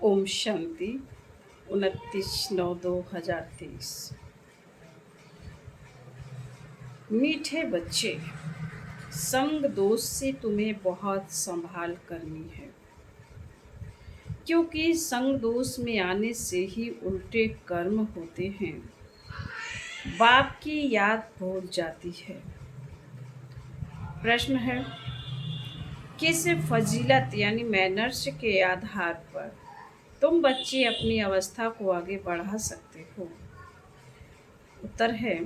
ओम शांति 29/9/2023। मीठे बच्चे, संग दोष से तुम्हें बहुत संभाल करनी है, क्योंकि संग दोष में आने से ही उल्टे कर्म होते हैं। बाप की याद भूल जाती है। प्रश्न है, किस फजीलत यानी मैनर्स के आधार पर तुम बच्चे अपनी अवस्था को आगे बढ़ा सकते हो? उत्तर है,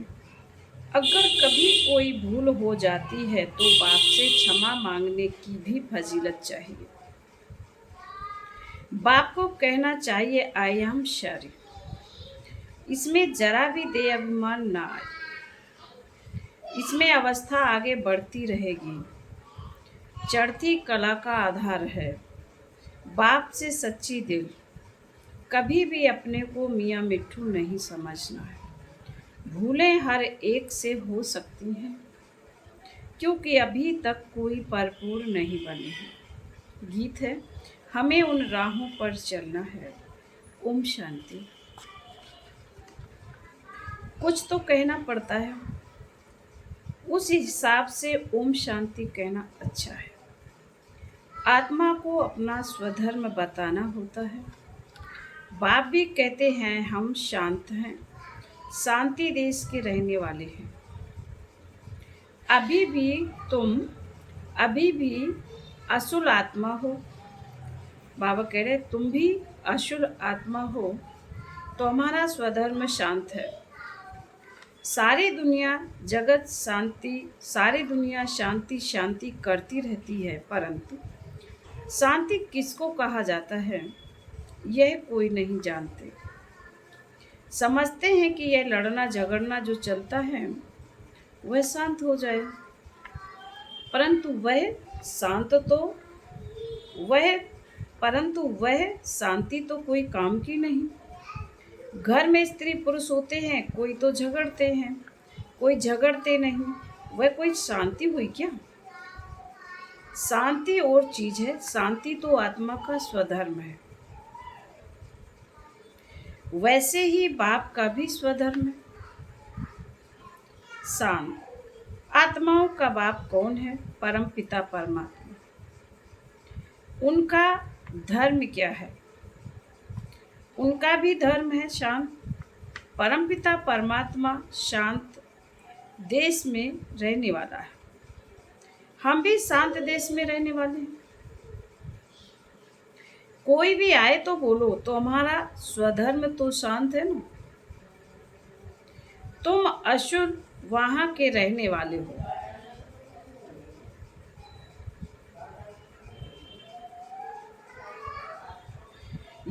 अगर कभी कोई भूल हो जाती है तो बाप से क्षमा मांगने की भी फजीलत चाहिए। बाप को कहना चाहिए आई एम सॉरी। इसमें जरा भी दे अभिमान ना आए। इसमें अवस्था आगे बढ़ती रहेगी। चढ़ती कला का आधार है बाप से सच्ची दिल। कभी भी अपने को मियाँ मिट्ठू नहीं समझना है। भूलें हर एक से हो सकती हैं, क्योंकि अभी तक कोई परिपूर्ण नहीं बने हैं। गीत है, हमें उन राहों पर चलना है। ओम शांति। कुछ तो कहना पड़ता है, उस हिसाब से ओम शांति कहना अच्छा है। आत्मा को अपना स्वधर्म बताना होता है। बाप भी कहते हैं हम शांत हैं, शांति देश के रहने वाले हैं। अभी भी असुल आत्मा हो। बाबा कह रहे तुम भी असुल आत्मा हो तो हमारा स्वधर्म शांत है। सारी दुनिया शांति शांति करती रहती है, परंतु शांति किसको कहा जाता है यह कोई नहीं जानते। समझते हैं कि यह लड़ना झगड़ना जो चलता है वह शांत हो जाए, परंतु वह शांति तो कोई काम की नहीं। घर में स्त्री पुरुष होते हैं, कोई तो झगड़ते हैं, कोई झगड़ते नहीं, वह कोई शांति हुई क्या? शांति और चीज है। शांति तो आत्मा का स्वधर्म है। वैसे ही बाप का भी स्वधर्म है शांत। आत्माओं का बाप कौन है? परम पिता परमात्मा। उनका धर्म क्या है? उनका भी धर्म है शांत। परम पिता परमात्मा शांत देश में रहने वाला है। हम भी शांत देश में रहने वाले हैं। कोई भी आए तो बोलो तो हमारा स्वधर्म तो शांत है ना। तुम असुर वहां के रहने वाले हो।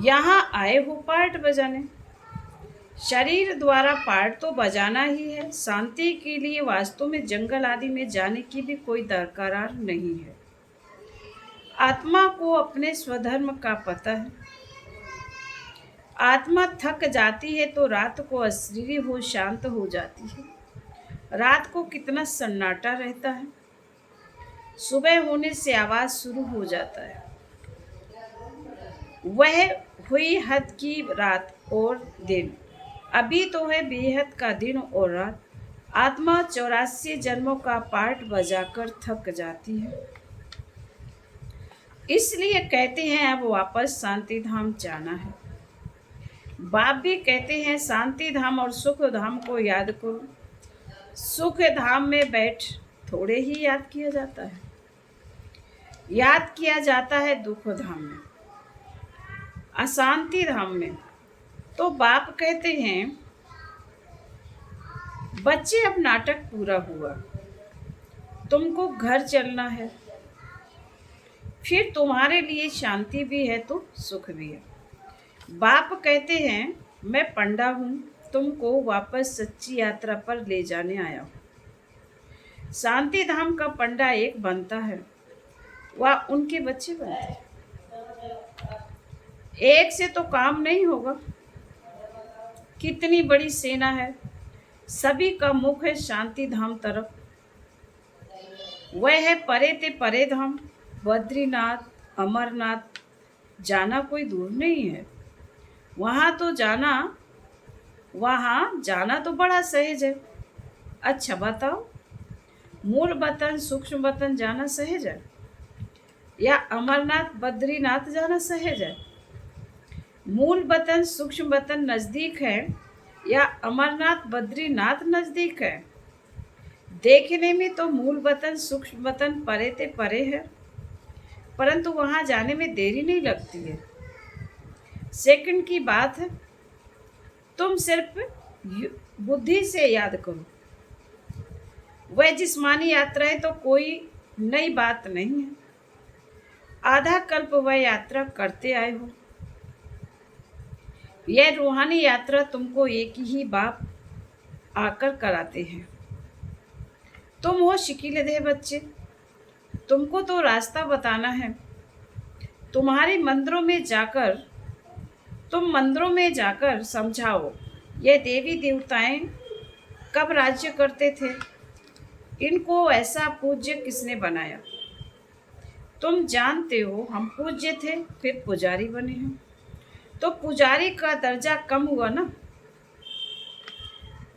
यहाँ आए हो पार्ट बजाने। शरीर द्वारा पार्ट तो बजाना ही है। शांति के लिए वास्तव में जंगल आदि में जाने की भी कोई दरकार नहीं है। आत्मा को अपने स्वधर्म का पता है। आत्मा थक जाती है तो रात को अशरीरी हो शांत हो जाती है। रात को कितना सन्नाटा रहता है। सुबह होने से आवाज शुरू हो जाता है। वह हुई हद की रात और दिन। अभी तो है बेहद का दिन और रात। आत्मा 84 जन्मों का पार्ट बजाकर थक जाती है। इसलिए कहते हैं अब वापस शांति धाम जाना है। बाप भी कहते हैं शांति धाम और सुख धाम को याद करो। सुख धाम में बैठ थोड़े ही याद किया जाता है। याद किया जाता है दुख धाम में, अशांति धाम में। तो बाप कहते हैं बच्चे अब नाटक पूरा हुआ, तुमको घर चलना है। फिर तुम्हारे लिए शांति भी है तो सुख भी है। बाप कहते हैं मैं पंडा हूँ, तुमको वापस सच्ची यात्रा पर ले जाने आया हूँ। शांति धाम का पंडा एक बनता है, वह उनके बच्चे बनते हैं। एक से तो काम नहीं होगा। कितनी बड़ी सेना है, सभी का मुख है शांति धाम तरफ। वह है परे ते परे धाम, बद्रीनाथ, अमरनाथ, जाना कोई दूर नहीं है। वहाँ तो जाना वहाँ जाना तो बड़ा सहज है। अच्छा बताओ, मूल वतन सूक्ष्म वतन जाना सहज है या अमरनाथ बद्रीनाथ जाना सहज है? मूल वतन सूक्ष्म वतन नजदीक है या अमरनाथ बद्रीनाथ नजदीक है? देखने में तो मूल वतन सूक्ष्म वतन परे ते परे है, परंतु वहां जाने में देरी नहीं लगती है, सेकंड की बात है। तुम सिर्फ बुद्धि से याद करो। वह जिस्मानी यात्राएं तो कोई नई बात नहीं है। आधा कल्प वह यात्रा करते आए हो। यह रूहानी यात्रा तुमको एक ही बाप आकर कराते हैं। तुम हो शिकीले देह बच्चे, तुमको तो रास्ता बताना है। तुम्हारे मंदिरों में जाकर तुम मंदिरों में जाकर समझाओ, ये देवी देवताएं कब राज्य करते थे, इनको ऐसा पूज्य किसने बनाया? तुम जानते हो हम पूज्य थे, फिर पुजारी बने हैं, तो पुजारी का दर्जा कम हुआ ना?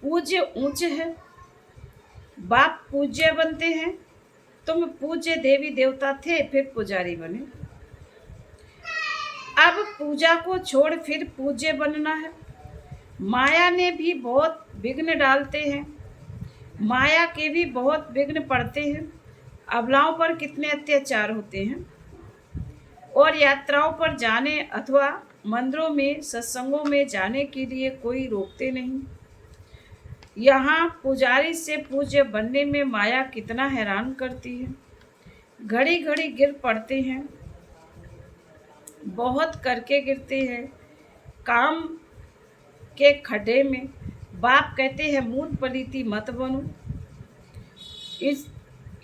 पूज्य ऊंच है, बाप पूज्य बनते हैं। तुम पूज्य देवी देवता थे, फिर पुजारी बने। अब पूजा को छोड़ फिर पूज्य बनना है। माया ने भी बहुत विघ्न डालते हैं, माया के भी बहुत विघ्न पड़ते हैं। अबलाओं पर कितने अत्याचार होते हैं, और यात्राओं पर जाने अथवा मंदिरों में सत्संगों में जाने के लिए कोई रोकते नहीं। यहाँ पुजारी से पूज्य बनने में माया कितना हैरान करती है। घड़ी घड़ी गिर पड़ते हैं, बहुत करके गिरते हैं काम के खड्डे में। बाप कहते हैं मूर्ख पलीती मत बनो,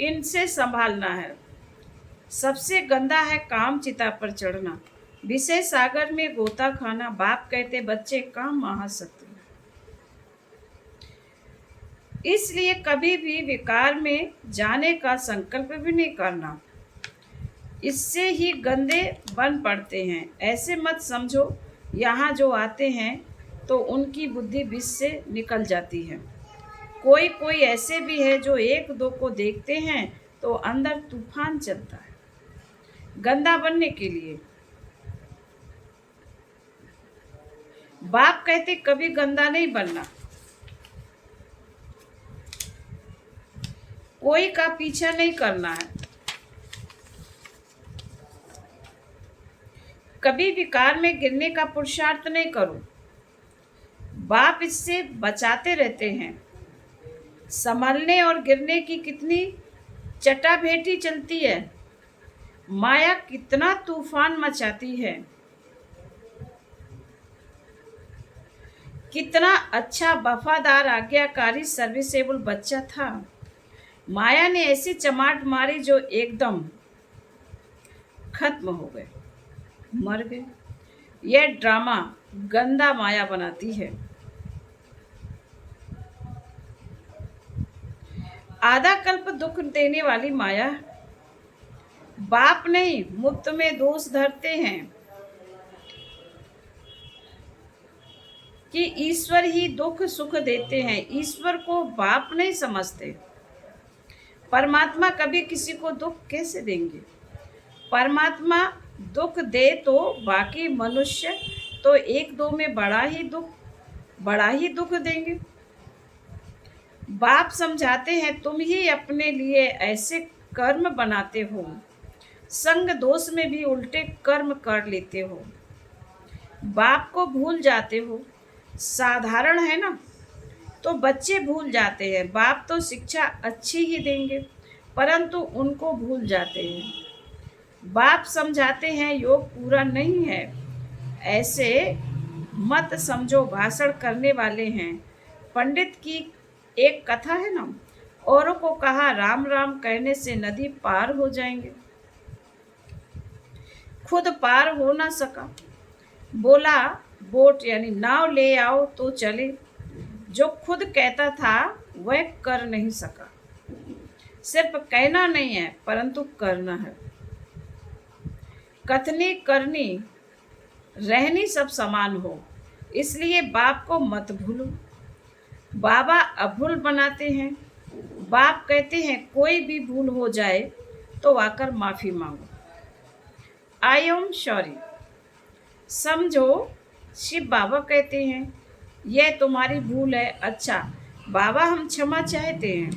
इनसे संभालना है। सबसे गंदा है काम चिता पर चढ़ना, विषय सागर में गोता खाना। बाप कहते बच्चे काम महाशत्रु, इसलिए कभी भी विकार में जाने का संकल्प भी नहीं करना, इससे ही गंदे बन पड़ते हैं। ऐसे मत समझो यहाँ जो आते हैं तो उनकी बुद्धि विष से निकल जाती है। कोई कोई ऐसे भी है जो एक दो को देखते हैं तो अंदर तूफान चलता है गंदा बनने के लिए। बाप कहते कभी गंदा नहीं बनना, कोई का पीछा नहीं करना है, कभी विकार में गिरने का पुरुषार्थ नहीं करो। बाप इससे बचाते रहते हैं। संभलने और गिरने की कितनी चटाभेटी चलती है, माया कितना तूफान मचाती है। कितना अच्छा वफादार आज्ञाकारी सर्विसेबल बच्चा था, माया ने ऐसी चमाट मारी जो एकदम खत्म हो गए, मर गए। यह ड्रामा गंदा माया बनाती है। आधा कल्प दुख देने वाली माया। बाप नहीं मुफ्त में दोष धरते हैं कि ईश्वर ही दुख सुख देते हैं। ईश्वर को बाप नहीं समझते। परमात्मा कभी किसी को दुख कैसे देंगे? परमात्मा दुख दे तो बाकी मनुष्य तो एक दो में बड़ा ही दुख देंगे। बाप समझाते हैं तुम ही अपने लिए ऐसे कर्म बनाते हो, संग दोष में भी उल्टे कर्म कर लेते हो, बाप को भूल जाते हो। साधारण है ना, तो बच्चे भूल जाते हैं। बाप तो शिक्षा अच्छी ही देंगे, परंतु उनको भूल जाते हैं। बाप समझाते हैं योग पूरा नहीं है, ऐसे मत समझो भाषण करने वाले हैं। पंडित की एक कथा है ना, औरों को कहा राम राम कहने से नदी पार हो जाएंगे, खुद पार हो ना सका, बोला बोट यानी नाव ले आओ तो चले। जो खुद कहता था वह कर नहीं सका। सिर्फ कहना नहीं है परंतु करना है। कथनी करनी रहनी सब समान हो, इसलिए बाप को मत भूलो। बाबा अभूल बनाते हैं। बाप कहते हैं कोई भी भूल हो जाए तो आकर माफ़ी मांगो। आई एम सॉरी समझो। शिव बाबा कहते हैं यह तुम्हारी भूल है। अच्छा बाबा हम क्षमा चाहते हैं।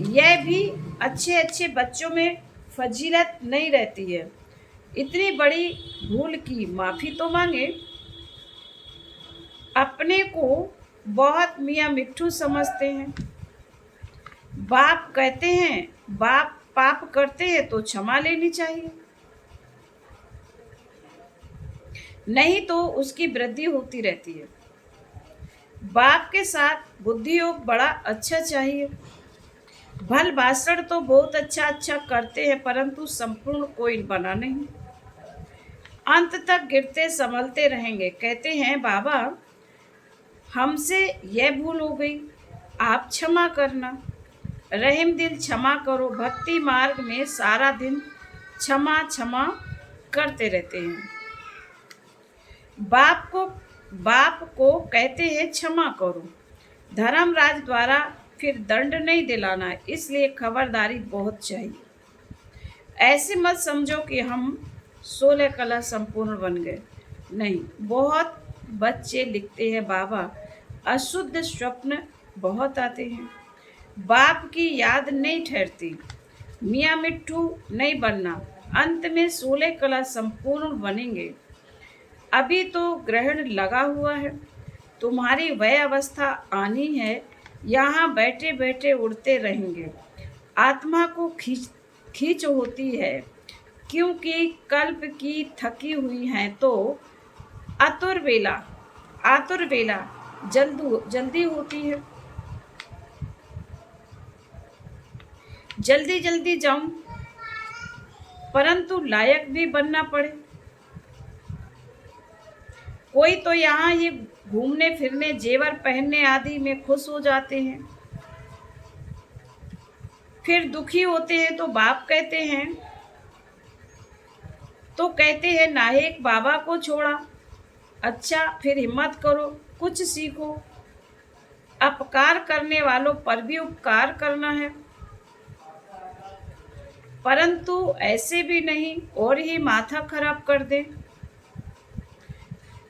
यह भी अच्छे अच्छे बच्चों में फजीलत नहीं रहती है। इतनी बड़ी भूल की माफ़ी तो मांगे। अपने को बहुत मियाँ मिट्ठू समझते हैं। बाप कहते हैं बाप पाप करते हैं तो क्षमा लेनी चाहिए, नहीं तो उसकी वृद्धि होती रहती है। बाप के साथ बुद्धि योग बड़ा अच्छा चाहिए। भल भाषण तो बहुत अच्छा अच्छा करते हैं, परंतु संपूर्ण कोई बना नहीं। अंत तक गिरते संभलते रहेंगे। कहते हैं बाबा हमसे यह भूल हो गई, आप क्षमा करना। रहीम दिल क्षमा करो। भक्ति मार्ग में सारा दिन क्षमा क्षमा करते रहते हैं। बाप को कहते हैं क्षमा करो। धर्मराज द्वारा फिर दंड नहीं दिलाना, इसलिए खबरदारी बहुत चाहिए। ऐसे मत समझो कि हम 16 कला संपूर्ण बन गए। नहीं, बहुत बच्चे लिखते हैं बाबा अशुद्ध स्वप्न बहुत आते हैं। बाप की याद नहीं ठहरती। मियाँ मिट्ठू नहीं बनना। अंत में 16 कला संपूर्ण बनेंगे। अभी तो ग्रहण लगा हुआ है। तुम्हारी वह अवस्था आनी है, यहाँ बैठे बैठे उड़ते रहेंगे। आत्मा को खींच होती है, क्योंकि कल्प की थकी हुई हैं तो आतुर बेला जल्दी होती है। जल्दी जल्दी जाऊं, परंतु लायक भी बनना पड़े। कोई तो यहाँ ये घूमने फिरने जेवर पहनने आदि में खुश हो जाते हैं, फिर दुखी होते हैं तो बाप कहते हैं नाहेक बाबा को छोड़ा। अच्छा फिर हिम्मत करो, कुछ सीखो। अपकार करने वालों पर भी उपकार करना है, परंतु ऐसे भी नहीं और ही माथा खराब कर दे।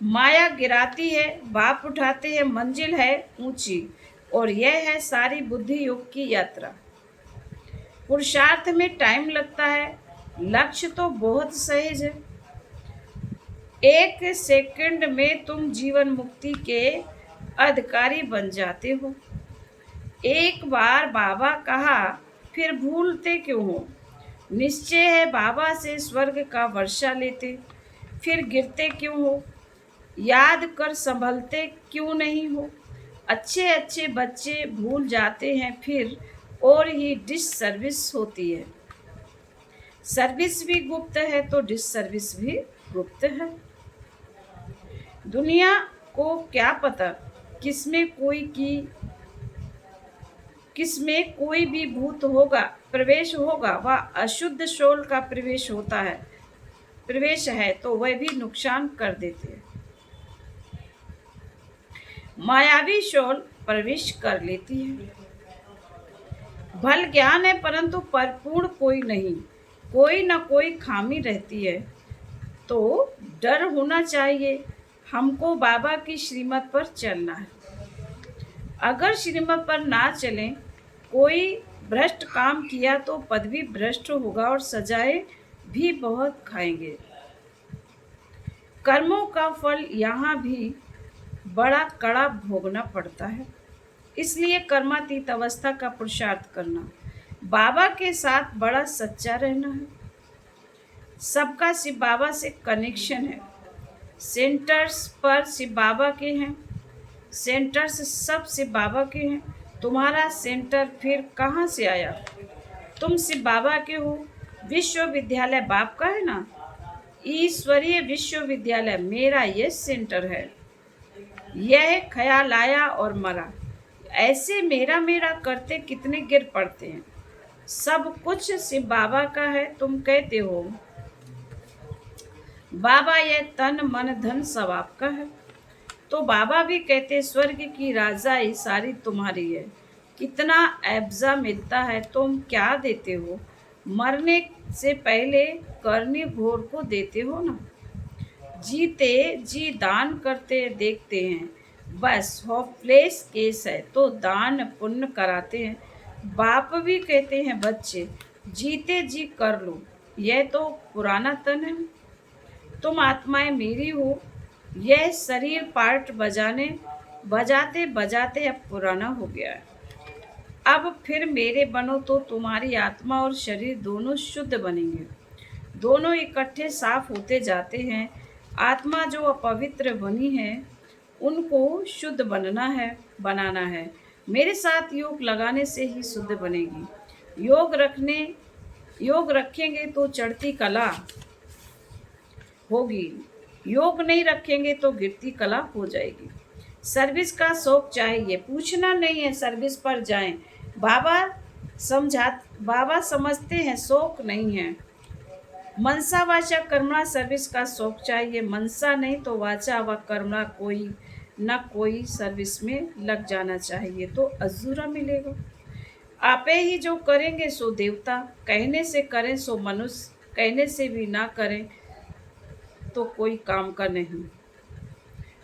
माया गिराती है, बाप उठाते हैं। मंजिल है ऊंची और यह है सारी बुद्धि योग की यात्रा। पुरुषार्थ में टाइम लगता है, लक्ष्य तो बहुत सहज है। 1 सेकंड में तुम जीवन मुक्ति के अधिकारी बन जाते हो। एक बार बाबा कहा फिर भूलते क्यों हो? निश्चय है बाबा से स्वर्ग का वर्षा लेते, फिर गिरते क्यों हो? याद कर संभलते क्यों नहीं हो? अच्छे अच्छे बच्चे भूल जाते हैं, फिर और ही डिस सर्विस होती है। सर्विस भी गुप्त है तो डिस सर्विस भी गुप्त है। दुनिया को क्या पता किसमें कोई भी भूत होगा, प्रवेश होगा। वह अशुद्ध शोल का प्रवेश है तो वह भी नुकसान कर देते हैं। मायावी शोल प्रवेश कर लेती है। भल ज्ञान है परंतु परिपूर्ण कोई नहीं, कोई न कोई खामी रहती है, तो डर होना चाहिए। हमको बाबा की श्रीमत पर चलना है। अगर श्रीमत पर ना चलें, कोई भ्रष्ट काम किया तो पदवी भ्रष्ट होगा और सजाएं भी बहुत खाएंगे। कर्मों का फल यहाँ भी बड़ा कड़ा भोगना पड़ता है, इसलिए कर्मातीत अवस्था का पुरुषार्थ करना। बाबा के साथ बड़ा सच्चा रहना है। सबका शिव बाबा से कनेक्शन है। सेंटर्स पर शिव बाबा के हैं, सेंटर्स सब शिव बाबा के हैं। तुम्हारा सेंटर फिर कहाँ से आया? तुम शिव बाबा के हो। विश्वविद्यालय बाप का है ना। ईश्वरीय विश्वविद्यालय मेरा ये सेंटर है। यह ख्याल आया और मरा। ऐसे मेरा मेरा करते कितने गिर पड़ते हैं। सब कुछ शिव बाबा का है। तुम कहते हो बाबा यह तन मन धन सब आपका है। तो बाबा भी कहते स्वर्ग की राजाई सारी तुम्हारी है। कितना एब्जा मिलता है, तुम क्या देते हो? मरने से पहले करनी भोर को देते हो ना। जीते जी दान करते देखते हैं, बस होपलेस केस है तो दान पुण्य कराते हैं। बाप भी कहते हैं बच्चे जीते जी कर लो, यह तो पुराना तन है। तुम आत्माएं मेरी हो, यह शरीर पार्ट बजाते बजाते अब पुराना हो गया है। अब फिर मेरे बनो तो तुम्हारी आत्मा और शरीर दोनों शुद्ध बनेंगे। दोनों इकट्ठे साफ होते जाते हैं। आत्मा जो अपवित्र बनी है उनको शुद्ध बनाना है। मेरे साथ योग लगाने से ही शुद्ध बनेगी। योग रखेंगे तो चढ़ती कला होगी, योग नहीं रखेंगे तो गिरती कला हो जाएगी। सर्विस का शौक चाहिए, पूछना नहीं है सर्विस पर जाएं। बाबा समझते हैं शौक नहीं है। मनसा वाचा कर्मणा सर्विस का शौक चाहिए, मनसा नहीं तो वाचा व कर्मणा कोई न कोई सर्विस में लग जाना चाहिए तो अधूरा मिलेगा। आपे ही जो करेंगे सो देवता, कहने से करें सो मनुष्य, कहने से भी ना करें तो कोई काम का नहीं।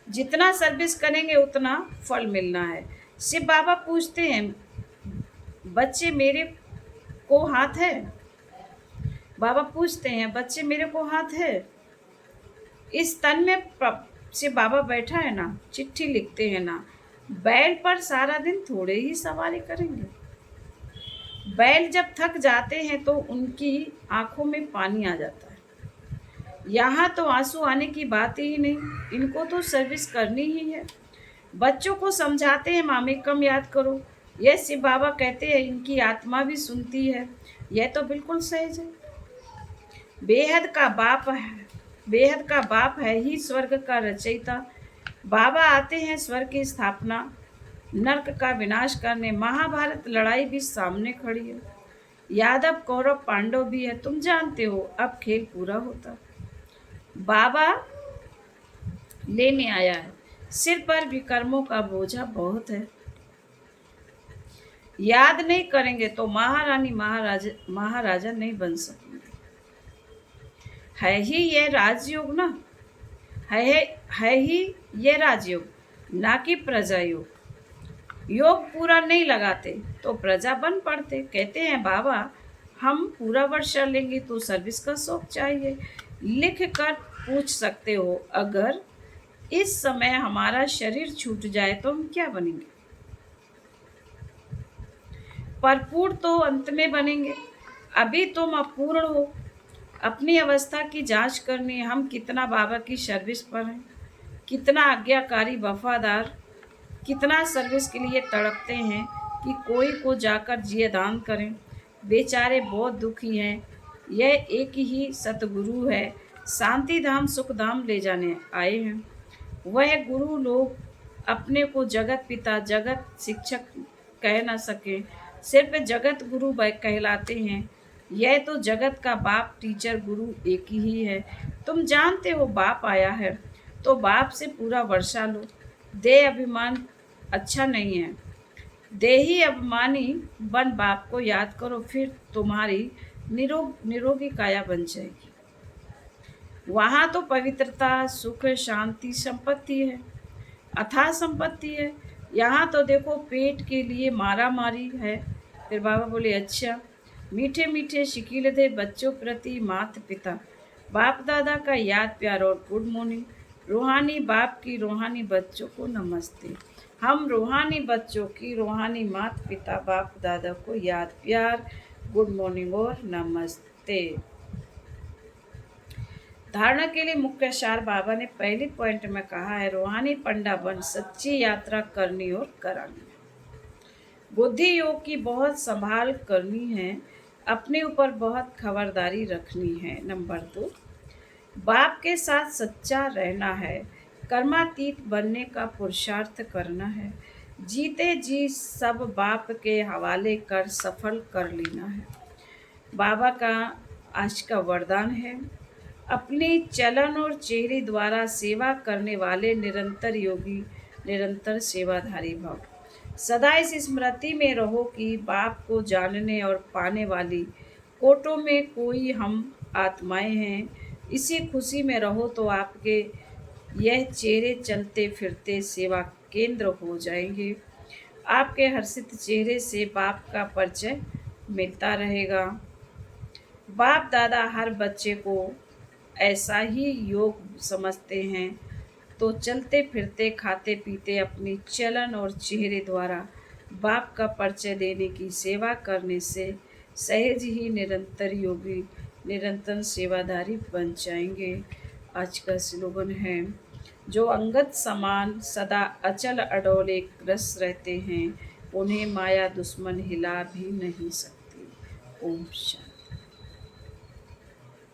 जितना सर्विस करेंगे उतना फल मिलना है। शिव बाबा पूछते हैं बच्चे मेरे को हाथ है? बाबा पूछते हैं बच्चे मेरे को हाथ है? इस तन में शिव बाबा बैठा है ना, चिट्ठी लिखते हैं ना। बैल पर सारा दिन थोड़े ही सवारी करेंगे। बैल जब थक जाते हैं तो उनकी आंखों में पानी आ जाता है। यहाँ तो आंसू आने की बात ही नहीं, इनको तो सर्विस करनी ही है। बच्चों को समझाते हैं मामे कम याद करो। यह शिव बाबा कहते हैं इनकी आत्मा भी सुनती है, यह तो बिल्कुल सहज है। बेहद का बाप है ही स्वर्ग का रचयिता। बाबा आते हैं स्वर्ग की स्थापना, नर्क का विनाश करने। महाभारत लड़ाई भी सामने खड़ी है, यादव कौरव पांडव भी है। तुम जानते हो अब खेल पूरा होता। बाबा लेने आया है, सिर पर विकर्मों का बोझा बहुत है। याद नहीं करेंगे तो महारानी महाराजा नहीं बन सकेंगे। है ही ये राजयोग ना, है ही ये राजयोग, ना कि प्रजा योग। योग पूरा नहीं लगाते तो प्रजा बन पड़ते। कहते हैं बाबा हम पूरा वर्षा लेंगे तो सर्विस का शौक चाहिए। लिख कर पूछ सकते हो अगर इस समय हमारा शरीर छूट जाए तो हम क्या बनेंगे? भरपूर तो अंत में बनेंगे, अभी तुम अपूर्ण हो। अपनी अवस्था की जांच करनी है। हम कितना बाबा की सर्विस पर हैं, कितना आज्ञाकारी वफादार, कितना सर्विस के लिए तड़पते हैं कि कोई को जाकर जिये दान करें। बेचारे बहुत दुखी हैं। यह एक ही सतगुरु है, शांति धाम सुख धाम ले जाने आए हैं। वह गुरु लोग अपने को जगत पिता जगत शिक्षक कह न सके, सिर्फ जगत गुरु कहलाते हैं। यह तो जगत का बाप टीचर गुरु एक ही है। तुम जानते हो बाप आया है तो बाप से पूरा वर्षा लो। देह अभिमान अच्छा नहीं है, देही अभिमानी बन बाप को याद करो, फिर तुम्हारी निरोगी काया बन जाएगी। वहाँ तो पवित्रता सुख शांति संपत्ति है, अथाह संपत्ति है। यहाँ तो देखो पेट के लिए मारा मारी है। फिर बाबा बोले अच्छा, मीठे मीठे शिकील थे बच्चों प्रति माता पिता, बाप दादा का याद प्यार और गुड मॉर्निंग। रूहानी बाप की रूहानी बच्चों को नमस्ते। हम रूहानी बच्चों की रूहानी माता पिता बाप दादा को याद प्यार गुड मॉर्निंग और नमस्ते। धारणा के लिए मुख्य सार बाबा ने पहले पॉइंट में कहा है रूहानी पंडा बन सच्ची यात्रा करनी और करानी। बुद्धि योग की बहुत संभाल करनी है, अपने ऊपर बहुत खबरदारी रखनी है। नंबर 2, बाप के साथ सच्चा रहना है, कर्मातीत बनने का पुरुषार्थ करना है, जीते जी सब बाप के हवाले कर सफल कर लेना है। बाबा का आज का वरदान है, अपने चलन और चेहरे द्वारा सेवा करने वाले निरंतर योगी, निरंतर सेवाधारी भव। सदा इस स्मृति में रहो कि बाप को जानने और पाने वाली कोटों में कोई हम आत्माएं हैं। इसी खुशी में रहो तो आपके यह चेहरे चलते फिरते सेवा केंद्र हो जाएंगे। आपके हर्षित चेहरे से बाप का परिचय मिलता रहेगा। बाप दादा हर बच्चे को ऐसा ही योग समझते हैं, तो चलते फिरते खाते पीते अपनी चलन और चेहरे द्वारा बाप का परिचय देने की सेवा करने से सहज ही निरंतर योगी, निरंतर सेवाधारी बन जाएंगे। आज का स्लोगन है, जो अंगद समान सदा अचल अडोल एक रस रहते हैं, उन्हें माया दुश्मन हिला भी नहीं सकती। ओम शांति।